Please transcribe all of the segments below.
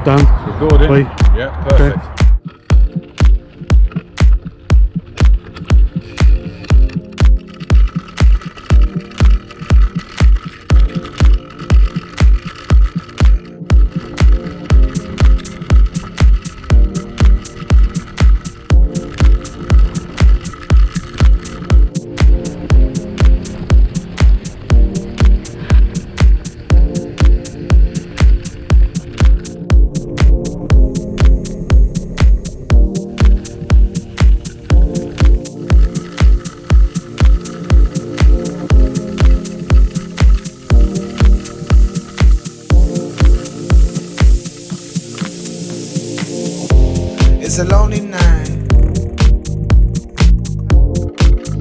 Dan? Recording? Lee? Yeah, perfect. Okay. It's a lonely night.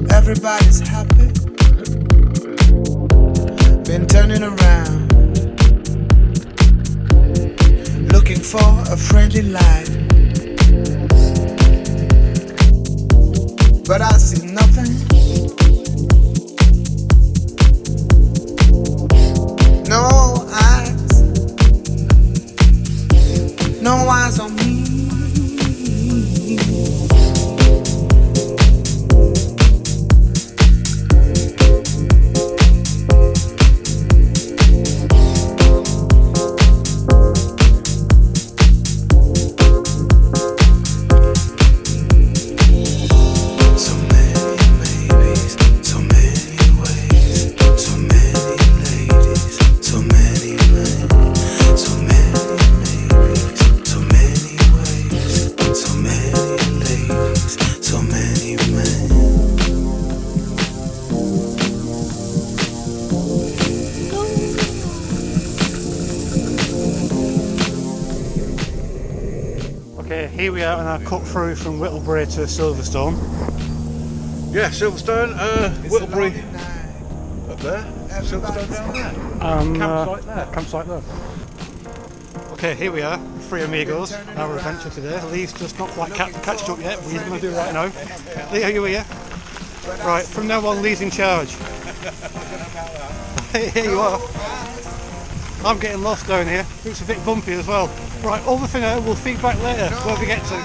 Everybody's happy. Been turning around, looking for a friendly light. But I see nothing. No eyes. No eyes on me. Okay, here we are on our cut through from Whittlebury to Silverstone. Yeah, Silverstone, Whittlebury up there, Silverstone down there. Campsite there. Campsite there. Okay, here we are, three amigos, our adventure today. Lee's just not quite catched up yet, but he's going to do it right now. Lee, are you here? Right, from now on, Lee's in charge. Hey, here you are. I'm getting lost down here. It's a bit bumpy as well. Right, over for now, we'll feedback later where we get to.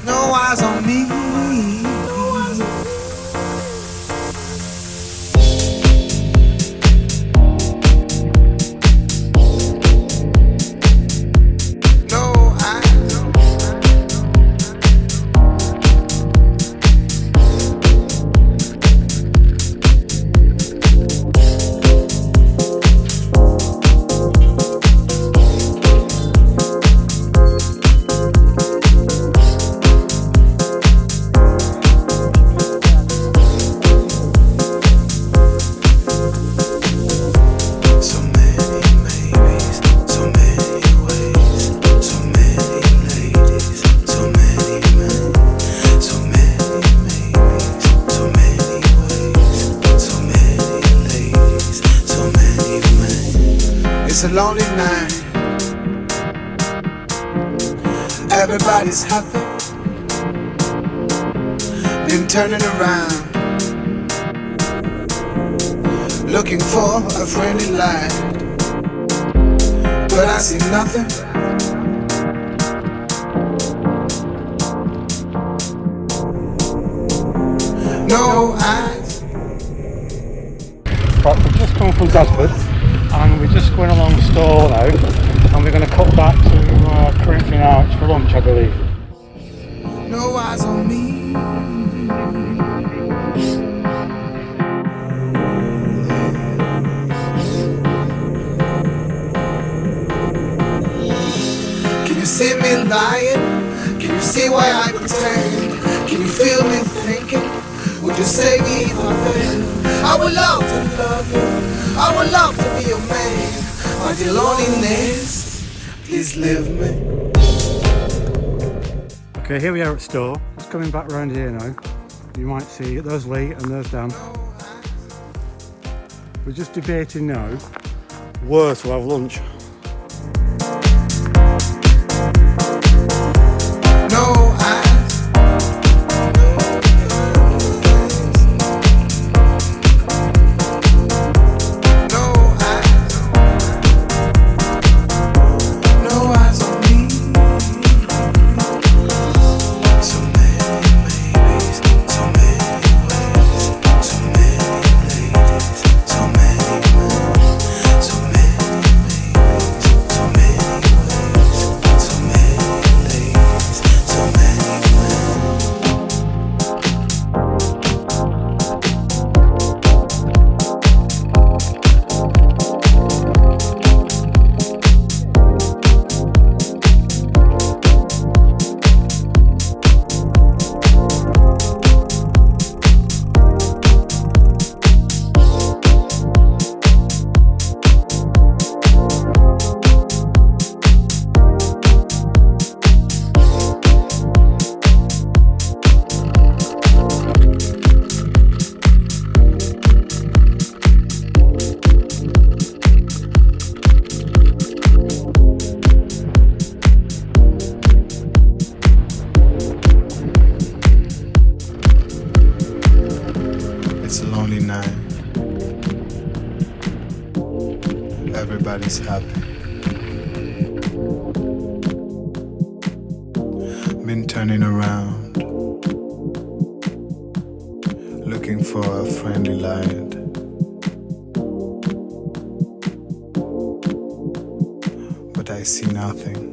No eyes on me. It's a lonely night. Everybody's happy. Been turning around, looking for a friendly light. But I see nothing. No eyes. Right, we've just come from Bradford and we're just going along Stowe now, and we're going to cut back to Corinthian Arch for lunch, I believe. No eyes on me. Can you see me lying? Can you see why I pretend? Can you feel me thinking? Would you save me if I fail? I would love to love you. I would love to be your man. My dear loneliness, please leave me. Okay, here we are at Stowe. Just coming back round here now. You might see there's Lee and there's Dan. We're just debating now where to have lunch. No eyes. No eyes. No eyes lonely night. Everybody's happy. Been turning around, looking for a friendly light. But I see nothing.